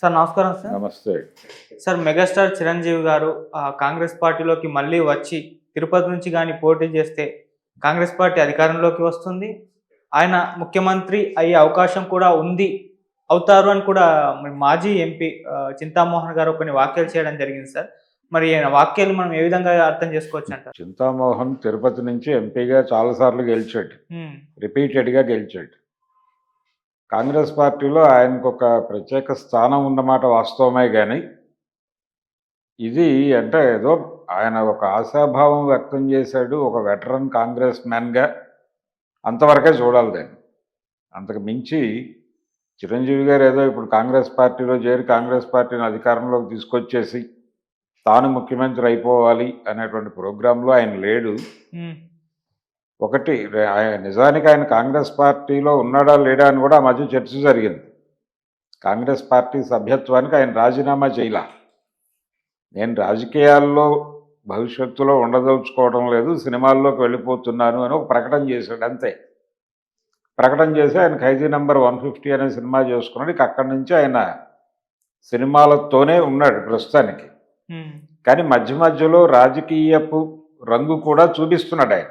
Sir నమస్కారం sir. నమస్తే. Sir megastar Chiranjeevi గారు కాంగ్రెస్ పార్టీలోకి మళ్ళీ వచ్చి తిరుపతి నుంచి గాని పోటీ చేస్తే కాంగ్రెస్ పార్టీ అధికారంలోకి వస్తుంది. ఆయన ముఖ్యమంత్రి అయ్యే అవకాశం కూడా ఉంది. అవుతారు అని కూడా మరి మాజీ ఎంపీ చింతామోహన్ గారు కొన్ని వ్యాఖ్యలు చేయడం జరిగింది సార్. మరి ఆయన వ్యాఖ్యలు మనం ఏ విధంగా అర్థం చేసుకోవచ్చంటారు? చింతామోహన్ తిరుపతి నుంచి ఎంపీగా చాలా సార్లు గెలిచాడు. హ్మ్. రిపీటెడ్‌గా గెలిచాడు. కాంగ్రెస్ పార్టీలో ఆయనకొక ప్రత్యేక స్థానం ఉన్నమాట వాస్తవమే గానీ, ఇది అంటే ఏదో ఆయన ఒక ఆశాభావం వ్యక్తం చేశాడు. ఒక వెటరన్ కాంగ్రెస్ మ్యాన్‌గా అంతవరకే చూడాలి దాన్ని. అంతకు మించి చిరంజీవి గారు ఏదో ఇప్పుడు కాంగ్రెస్ పార్టీలో చేరి కాంగ్రెస్ పార్టీని అధికారంలోకి తీసుకొచ్చేసి తాను ముఖ్యమంత్రి అయిపోవాలి అనేటువంటి ప్రోగ్రాంలో ఆయన లేడు. హ్మ్. ఒకటి నిజానికి ఆయన కాంగ్రెస్ పార్టీలో ఉన్నాడా లేడా అని కూడా ఆ మధ్య చర్చ జరిగింది. కాంగ్రెస్ పార్టీ సభ్యత్వానికి ఆయన రాజీనామా చేయలా. నేను రాజకీయాల్లో భవిష్యత్తులో ఉండదలుచుకోవడం లేదు, సినిమాల్లోకి వెళ్ళిపోతున్నాను అని ఒక ప్రకటన చేశాడు అంతే. ప్రకటన చేసి ఆయన ఖైదీ నంబర్ 150 అనే సినిమా చేసుకున్నాడు. ఇక అక్కడి నుంచి ఆయన సినిమాలతోనే ఉన్నాడు ప్రస్తుతానికి. హ్మ్. కానీ మధ్య మధ్యలో రాజకీయపు రంగు కూడా చూపిస్తున్నాడు ఆయన.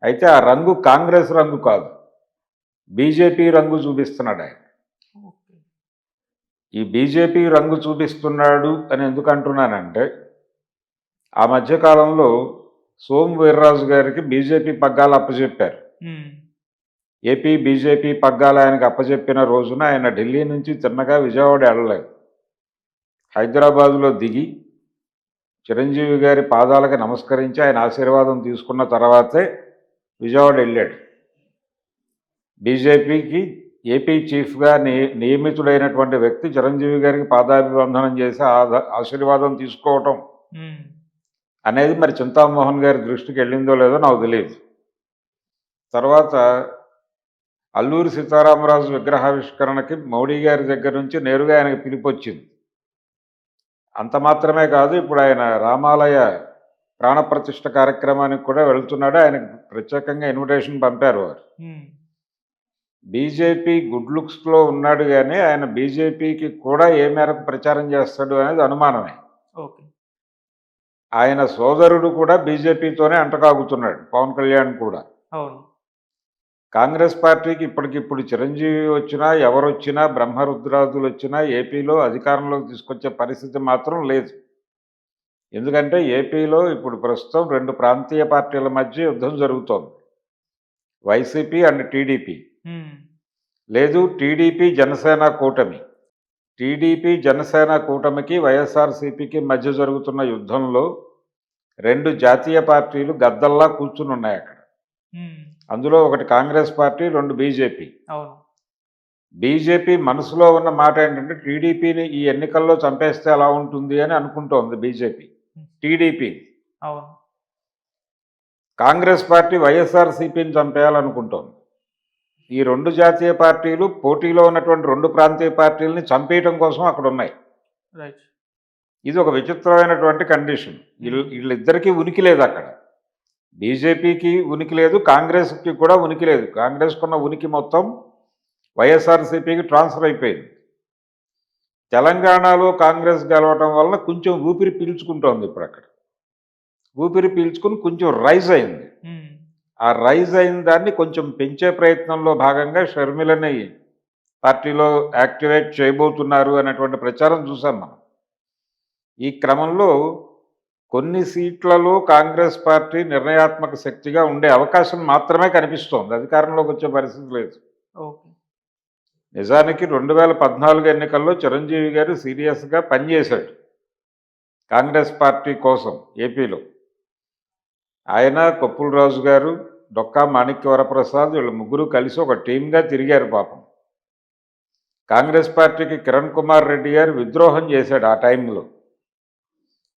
అయితే ఆ రంగు కాంగ్రెస్ రంగు కాదు, బీజేపీ రంగు చూపిస్తున్నాడు ఆయన. ఓకే. ఈ బీజేపీ రంగు చూపిస్తున్నాడు అని ఎందుకు అంటున్నానంటే, ఆ మధ్యకాలంలో సోము వీర్రాజు గారికి బీజేపీ పగ్గాలు అప్పచెప్పారు. హ్మ్. ఏపీ బీజేపీ పగ్గాలు ఆయనకు అప్పచెప్పిన రోజున ఆయన ఢిల్లీ నుంచి తిన్నగా విజయవాడ వెళ్ళలేదు. హైదరాబాదులో దిగి చిరంజీవి గారి పాదాలకు నమస్కరించి ఆయన ఆశీర్వాదం తీసుకున్న తర్వాతే విజయవాడ వెళ్ళాడు. బీజేపీకి ఏపీ చీఫ్గా నియమితుడైనటువంటి వ్యక్తి చిరంజీవి గారికి పాదాభివందనం చేసి ఆశీర్వాదం తీసుకోవటం హ్మ్. అనేది మరి చింతామోహన్ గారి దృష్టికి వెళ్ళిందో లేదో నాకు తెలియదు. తర్వాత అల్లూరి సీతారామరాజు విగ్రహావిష్కరణకి మోడీ గారి దగ్గర నుంచి నేరుగా ఆయనకు పిలుపొచ్చింది. అంత మాత్రమే కాదు, ఇప్పుడు ఆయన రామాలయ ప్రాణప్రతిష్ఠ కార్యక్రమానికి కూడా వెళ్తున్నాడు. ఆయనకు ప్రత్యేకంగా ఇన్విటేషన్ పంపారు వారు. హ్మ్. బీజేపీ గుడ్ లుక్స్లో ఉన్నాడు కానీ ఆయన బీజేపీకి కూడా ఏ మేరకు ప్రచారం చేస్తాడు అనేది అనుమానమే. ఓకే. ఆయన సోదరుడు కూడా బీజేపీతోనే అంటకాగుతున్నాడు, పవన్ కళ్యాణ్ కూడా. అవును. కాంగ్రెస్ పార్టీకి ఇప్పటికిప్పుడు చిరంజీవి వచ్చినా ఎవరొచ్చినా బ్రహ్మరుద్రాదులు వచ్చినా ఏపీలో అధికారంలోకి తీసుకొచ్చే పరిస్థితి మాత్రం లేదు. ఎందుకంటే ఏపీలో ఇప్పుడు ప్రస్తుతం 2 ప్రాంతీయ పార్టీల మధ్య యుద్ధం జరుగుతోంది, వైసీపీ అండ్ టీడీపీ. హ్మ్. లేదు, టీడీపీ జనసేన కూటమి. టీడీపీ జనసేన కూటమికి వైఎస్ఆర్సీపీకి మధ్య జరుగుతున్న యుద్ధంలో 2 జాతీయ పార్టీలు గద్దల్లా కూర్చుని ఉన్నాయి అక్కడ. హ్మ్. అందులో ఒకటి కాంగ్రెస్ పార్టీ, 2 బీజేపీ. అవును. బీజేపీ మనసులో ఉన్న మాట ఏంటంటే టీడీపీని ఈ ఎన్నికల్లో చంపేస్తే ఎలా ఉంటుంది అని అనుకుంటోంది బీజేపీ. హ్మ్. టీడీపీ. అవును. కాంగ్రెస్ పార్టీ వైఎస్ఆర్సీపీని చంపేయాలనుకుంటోంది. ఈ 2 జాతీయ పార్టీలు పోటీలో ఉన్నటువంటి 2 ప్రాంతీయ పార్టీలని చంపేయటం కోసం అక్కడ ఉన్నాయి. రైట్. ఇది ఒక విచిత్రమైనటువంటి కండిషన్. వీళ్ళిద్దరికీ ఉనికి లేదు అక్కడ. బీజేపీకి ఉనికి లేదు, కాంగ్రెస్కి కూడా ఉనికి లేదు. కాంగ్రెస్కున్న ఉనికి మొత్తం వైఎస్ఆర్సీపీకి ట్రాన్స్ఫర్ అయిపోయింది. తెలంగాణలో కాంగ్రెస్ గెలవటం వలన కొంచెం ఊపిరి పీల్చుకుంటోంది ఇప్పుడు అక్కడ. ఊపిరి పీల్చుకుని కొంచెం రైజ్ అయింది. హ్మ్. ఆ రైజ్ అయిన దాన్ని కొంచెం పెంచే ప్రయత్నంలో భాగంగా షర్మిలని పార్టీలో యాక్టివేట్ చేయబోతున్నారు అనేటువంటి ప్రచారం చూసాం మనం. ఈ క్రమంలో కొన్ని సీట్లలో కాంగ్రెస్ పార్టీ నిర్ణయాత్మక శక్తిగా ఉండే అవకాశం మాత్రమే కనిపిస్తోంది, అధికారంలోకి వచ్చే పరిస్థితి లేదు. ఓకే. నిజానికి 2014 ఎన్నికల్లో చిరంజీవి గారు సీరియస్గా పనిచేశాడు కాంగ్రెస్ పార్టీ కోసం ఏపీలో. ఆయన, కొప్పుల రాజు గారు, డొక్కా మాణిక్య వరప్రసాద్ వీళ్ళు ముగ్గురు కలిసి ఒక టీమ్గా తిరిగారు పాపం. కాంగ్రెస్ పార్టీకి కిరణ్ కుమార్ రెడ్డి గారు విద్రోహం చేశాడు ఆ టైంలో.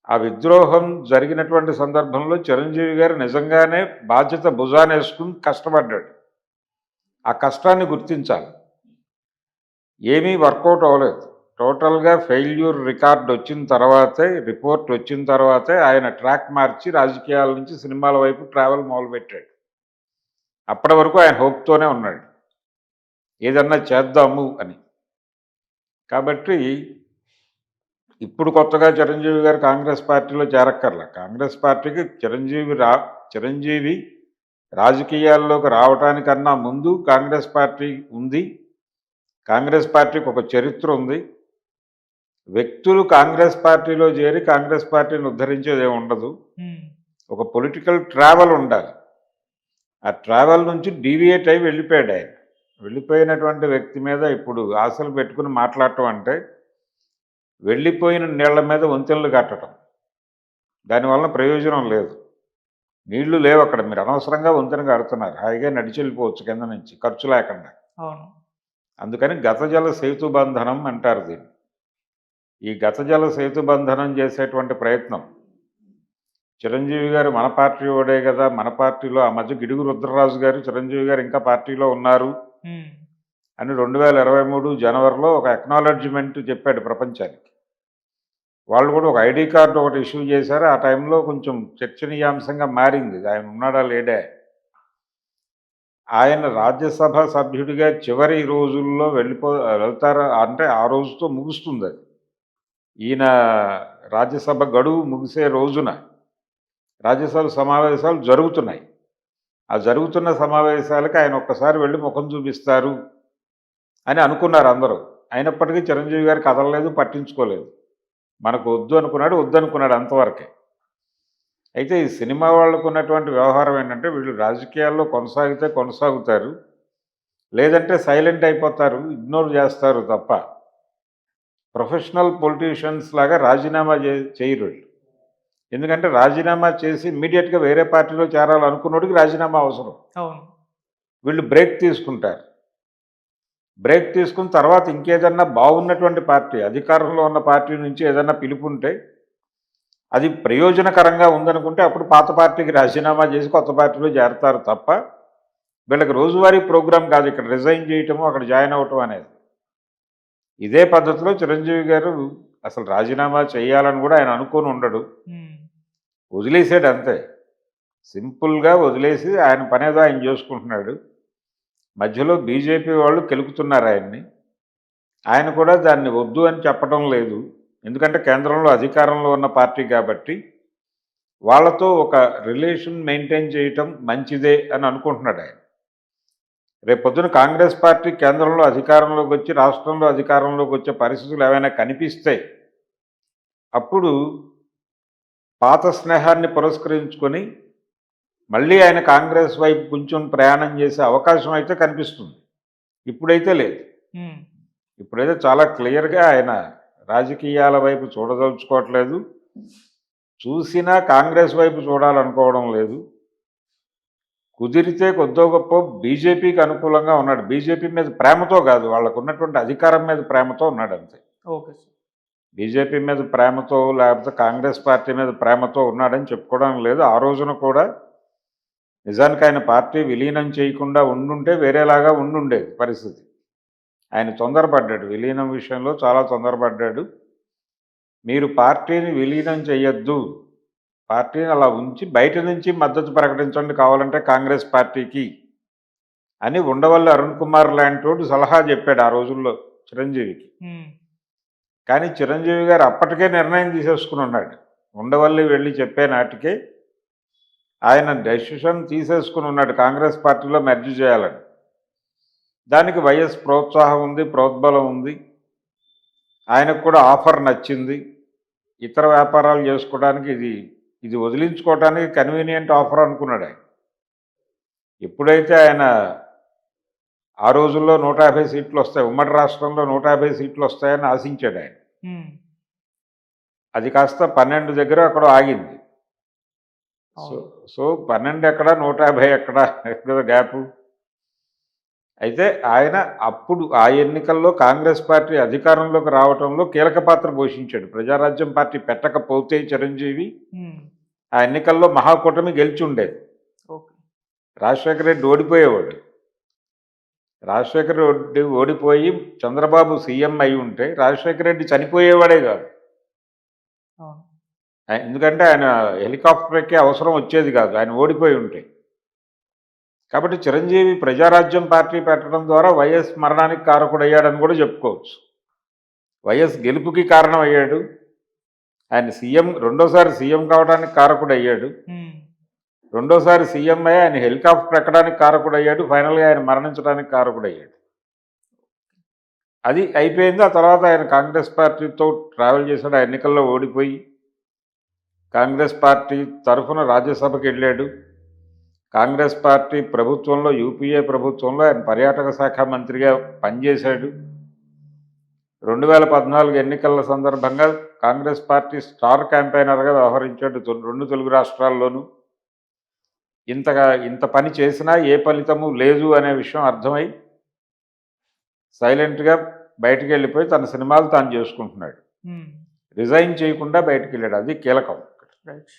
ఆ విద్రోహం జరిగినటువంటి సందర్భంలో చిరంజీవి గారు నిజంగానే బాధ్యత భుజానేసుకుని కష్టపడ్డాడు. ఆ కష్టాన్ని గుర్తించాలి. ఏమీ వర్కౌట్ అవ్వలేదు. టోటల్గా ఫెయిల్యూర్ రికార్డ్ వచ్చిన తర్వాతే, రిపోర్ట్ వచ్చిన తర్వాతే ఆయన ట్రాక్ మార్చి రాజకీయాల నుంచి సినిమాల వైపు ట్రావెల్ మొదలుపెట్టాడు. అప్పటి వరకు ఆయన హోప్తోనే ఉన్నాడు, ఏదన్నా చేద్దాము అని. కాబట్టి ఇప్పుడు కొత్తగా చిరంజీవి గారు కాంగ్రెస్ పార్టీలో చేరక్కర్లా. కాంగ్రెస్ పార్టీకి చిరంజీవి రాజకీయాల్లోకి రావటానికన్నా ముందు కాంగ్రెస్ పార్టీ ఉంది. కాంగ్రెస్ పార్టీకి ఒక చరిత్ర ఉంది. వ్యక్తులు కాంగ్రెస్ పార్టీలో చేరి కాంగ్రెస్ పార్టీని ఉద్ధరించేది ఏమి ఉండదు. ఒక పొలిటికల్ ట్రావెల్ ఉండాలి. ఆ ట్రావెల్ నుంచి డీవియేట్ అయి వెళ్ళిపోయాడు ఆయన. వెళ్ళిపోయినటువంటి వ్యక్తి మీద ఇప్పుడు ఆశలు పెట్టుకుని మాట్లాడటం అంటే వెళ్ళిపోయిన నీళ్ల మీద వంతెనలు కట్టడం. దానివల్ల ప్రయోజనం లేదు. నీళ్లు లేవు అక్కడ. మీరు అనవసరంగా వంతెన కడుతున్నారు. హాయిగా నడిచి వెళ్ళిపోవచ్చు కింద నుంచి ఖర్చు లేకుండా. అవును. అందుకని గతజల సేతుబంధనం అంటారు దీన్ని. ఈ గతజల సేతుబంధనం చేసేటువంటి ప్రయత్నం చిరంజీవి గారు మన పార్టీ ఓడే కదా, మన పార్టీలో ఆ మధ్య గిడుగు రుద్రరాజు గారు చిరంజీవి గారు ఇంకా పార్టీలో ఉన్నారు అని 2023 జనవరిలో ఒక అక్నాలెడ్జ్మెంట్ చెప్పాడు ప్రపంచానికి. వాళ్ళు కూడా ఒక ఐడి కార్డు ఒకటి ఇష్యూ చేశారు. ఆ టైంలో కొంచెం చర్చనీయాంశంగా మారింది. ఆయన ఉన్నాడా లేడే. ఆయన రాజ్యసభ సభ్యుడిగా చివరి రోజుల్లో వెళ్తారా అంటే ఆ రోజుతో ముగుస్తుంది అది. ఈయన రాజ్యసభ గడువు ముగిసే రోజున రాజ్యసభ సమావేశాలు జరుగుతున్నాయి. ఆ జరుగుతున్న సమావేశాలకు ఆయన ఒక్కసారి వెళ్ళి ముఖం చూపిస్తారు అని అనుకున్నారు అందరూ. అయినప్పటికీ చిరంజీవి గారు కదలలేదు, పట్టించుకోలేదు. మనకు వద్దనుకున్నాడు అంతవరకే. అయితే ఈ సినిమా వాళ్ళకు ఉన్నటువంటి వ్యవహారం ఏంటంటే వీళ్ళు రాజకీయాల్లో కొనసాగితే కొనసాగుతారు, లేదంటే సైలెంట్ అయిపోతారు, ఇగ్నోర్ చేస్తారు తప్ప ప్రొఫెషనల్ పొలిటీషియన్స్ లాగా రాజీనామా చేయరు వీళ్ళు. ఎందుకంటే రాజీనామా చేసి ఇమ్మీడియట్గా వేరే పార్టీలో చేరాలనుకున్నోడికి రాజీనామా అవసరం. వీళ్ళు బ్రేక్ తీసుకుంటారు. బ్రేక్ తీసుకున్న తర్వాత ఇంకేదన్నా బాగున్నటువంటి పార్టీ, అధికారంలో ఉన్న పార్టీ నుంచి ఏదన్నా పిలుపుంటే అది ప్రయోజనకరంగా ఉందనుకుంటే అప్పుడు పాత పార్టీకి రాజీనామా చేసి కొత్త పార్టీలో చేరతారు తప్ప వీళ్ళకి రోజువారీ ప్రోగ్రాం కాదు ఇక్కడ రిజైన్ చేయటము, అక్కడ జాయిన్ అవ్వటం అనేది. ఇదే పద్ధతిలో చిరంజీవి గారు అసలు రాజీనామా చేయాలని కూడా ఆయన అనుకొని ఉండడు. వదిలేసాడు అంతే. సింపుల్గా వదిలేసి ఆయన పనేదో ఆయన చేసుకుంటున్నాడు. మధ్యలో బీజేపీ వాళ్ళు కెలుకుతున్నారు ఆయన్ని. ఆయన కూడా దాన్ని వద్దు అని చెప్పడం లేదు. ఎందుకంటే కేంద్రంలో అధికారంలో ఉన్న పార్టీ కాబట్టి వాళ్ళతో ఒక రిలేషన్ మెయింటైన్ చేయటం మంచిదే అని అనుకుంటున్నాడు ఆయన. రేపొద్దున కాంగ్రెస్ పార్టీ కేంద్రంలో అధికారంలోకి వచ్చి రాష్ట్రంలో అధికారంలోకి వచ్చే పరిస్థితులు ఏమైనా కనిపిస్తే అప్పుడు పాత స్నేహాన్ని పురస్కరించుకొని మళ్ళీ ఆయన కాంగ్రెస్ వైపు కొంచెం ప్రయాణం చేసే అవకాశం అయితే కనిపిస్తుంది. ఇప్పుడైతే లేదు. ఇప్పుడైతే చాలా క్లియర్గా ఆయన రాజకీయాల వైపు చూడదలుచుకోవట్లేదు. చూసినా కాంగ్రెస్ వైపు చూడాలనుకోవడం లేదు. కుదిరితే కొద్దో గొప్ప బీజేపీకి అనుకూలంగా ఉన్నాడు. బీజేపీ మీద ప్రేమతో కాదు, వాళ్ళకు ఉన్నటువంటి అధికారం మీద ప్రేమతో ఉన్నాడు అంతే. Okay sir. బీజేపీ మీద ప్రేమతో లేకపోతే కాంగ్రెస్ పార్టీ మీద ప్రేమతో ఉన్నాడని చెప్పుకోవడం లేదు. ఆ రోజున కూడా నిజానికి ఆయన పార్టీ విలీనం చేయకుండా ఉండుంటే వేరేలాగా ఉండుండేది పరిస్థితి. ఆయన తొందరపడ్డాడు, విలీనం విషయంలో చాలా తొందరపడ్డాడు. మీరు పార్టీని విలీనం చేయొద్దు, పార్టీని అలా ఉంచి బయట నుంచి మద్దతు ప్రకటించండి కావాలంటే కాంగ్రెస్ పార్టీకి అని ఉండవల్లి అరుణ్ కుమార్ లాంటి సలహా చెప్పాడు ఆ రోజుల్లో చిరంజీవికి. కానీ చిరంజీవి గారు అప్పటికే నిర్ణయం తీసేసుకుని ఉన్నాడు. ఉండవల్లి వెళ్ళి చెప్పే నాటికే ఆయన డెసిషన్ తీసేసుకుని ఉన్నాడు కాంగ్రెస్ పార్టీలో మెర్జ్ చేయాలని. దానికి వైఎస్ ప్రోత్సాహం ఉంది, ప్రోద్బలం ఉంది. ఆయనకు కూడా ఆఫర్ నచ్చింది. ఇతర వ్యాపారాలు చేసుకోవడానికి ఇది వదిలించుకోవడానికి కన్వీనియంట్ ఆఫర్ అనుకున్నాడు ఆయన. ఎప్పుడైతే ఆయన ఆ రోజుల్లో 150 సీట్లు వస్తాయి, ఉమ్మడి రాష్ట్రంలో 150 సీట్లు వస్తాయని ఆశించాడు ఆయన. అది కాస్త 12 దగ్గర అక్కడ ఆగింది. సో 12 ఎక్కడ 150 ఎక్కడ గ్యాపు. అయితే ఆయన అప్పుడు ఆ ఎన్నికల్లో కాంగ్రెస్ పార్టీ అధికారంలోకి రావడంలో కీలక పాత్ర పోషించాడు. ప్రజారాజ్యం పార్టీ పెట్టకపోతే చిరంజీవి ఆ ఎన్నికల్లో మహాకూటమి గెలిచి ఉండేది. రాజశేఖర రెడ్డి ఓడిపోయేవాడు. రాజశేఖర రెడ్డి ఓడిపోయి చంద్రబాబు సీఎం అయి ఉంటే రాజశేఖర రెడ్డి చనిపోయేవాడే కాదు. ఎందుకంటే ఆయన హెలికాప్టర్ ఎక్కే అవసరం వచ్చేది కాదు ఆయన ఓడిపోయి ఉంటే. కాబట్టి చిరంజీవి ప్రజారాజ్యం పార్టీ పెట్టడం ద్వారా వైఎస్ మరణానికి కారకుడయ్యాడని కూడా చెప్పుకోవచ్చు. వైఎస్ గెలుపుకి కారణం అయ్యాడు. ఆయన రెండోసారి సీఎం కావడానికి కారకుడు అయ్యాడు. ఉమ్, రెండోసారి సీఎం అయ్యి ఆయన హెలికాప్టర్ ఎక్కడానికి కారకుడు అయ్యాడు. ఫైనల్గా ఆయన మరణించడానికి కారకుడు అయ్యాడు. అది అయిపోయింది. ఆ తర్వాత ఆయన కాంగ్రెస్ పార్టీతో ట్రావెల్ చేశాడు. ఆ ఎన్నికల్లో ఓడిపోయి కాంగ్రెస్ పార్టీ తరఫున రాజ్యసభకి వెళ్ళాడు. కాంగ్రెస్ పార్టీ ప్రభుత్వంలో యూపీఏ ప్రభుత్వంలో ఆయన పర్యాటక శాఖ మంత్రిగా పనిచేశాడు. 2014 ఎన్నికల సందర్భంగా కాంగ్రెస్ పార్టీ స్టార్ క్యాంపెయినర్గా వ్యవహరించాడు 2 తెలుగు రాష్ట్రాల్లోనూ. ఇంత పని చేసినా ఏ ఫలితము లేదు అనే విషయం అర్థమై సైలెంట్గా బయటికి వెళ్ళిపోయి తన సినిమాలు తాను చేసుకుంటున్నాడు. ఉమ్, రిజైన్ చేయకుండా బయటికి వెళ్ళాడు. అది కీలకం. రైట్.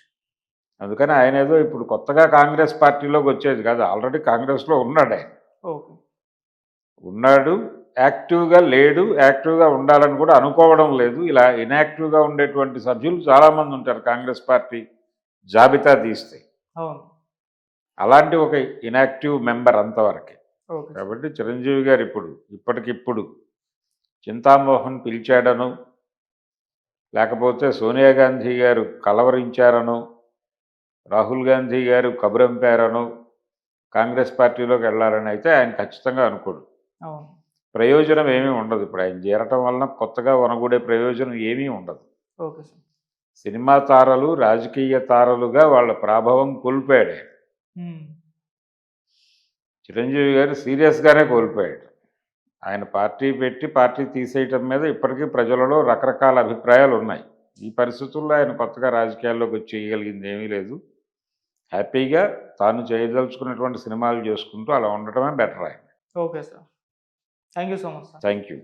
అందుకని ఆయన ఏదో ఇప్పుడు కొత్తగా కాంగ్రెస్ పార్టీలోకి వచ్చేది కాదు. ఆల్రెడీ కాంగ్రెస్లో ఉన్నాడు ఆయన. ఓకే. ఉన్నాడు, యాక్టివ్గా లేడు. యాక్టివ్గా ఉండాలని కూడా అనుకోవడం లేదు. ఇలా ఇన్యాక్టివ్గా ఉండేటువంటి సభ్యులు చాలామంది ఉంటారు కాంగ్రెస్ పార్టీ జాబితా తీస్తే. అవును. అలాంటి ఒక ఇన్యాక్టివ్ మెంబర్ అంతవరకే. ఓకే. కాబట్టి చిరంజీవి గారు ఇప్పటికిప్పుడు చింతామోహన్ పిలిచాడను, లేకపోతే సోనియా గాంధీ గారు కలవరించారను, రాహుల్ గాంధీ గారు కబురంపారను కాంగ్రెస్ పార్టీలోకి వెళ్ళాలని అయితే ఆయన ఖచ్చితంగా అనుకోడు. అవును. ప్రయోజనం ఏమీ ఉండదు. ఇప్పుడు ఆయన చేరటం వలన కొత్తగా వనగూడే ప్రయోజనం ఏమీ ఉండదు. Okay sir. సినిమా తారలు రాజకీయ తారలుగా వాళ్ళ ప్రాభవం కోల్పోయాడు ఆయన. ఉమ్, చిరంజీవి గారు సీరియస్గానే కోల్పోయాడు. ఆయన పార్టీ పెట్టి పార్టీ తీసేయటం మీద ఇప్పటికీ ప్రజలలో రకరకాల అభిప్రాయాలు ఉన్నాయి. ఈ పరిస్థితుల్లో ఆయన కొత్తగా రాజకీయాల్లోకి వచ్చి చేయగలిగింది ఏమీ లేదు. హ్యాపీగా తాను చేయదలుచుకున్నటువంటి సినిమాలు చేసుకుంటూ అలా ఉండటమే బెటర్ ఆయన. Okay sir. Thank you so much sir. Thank you.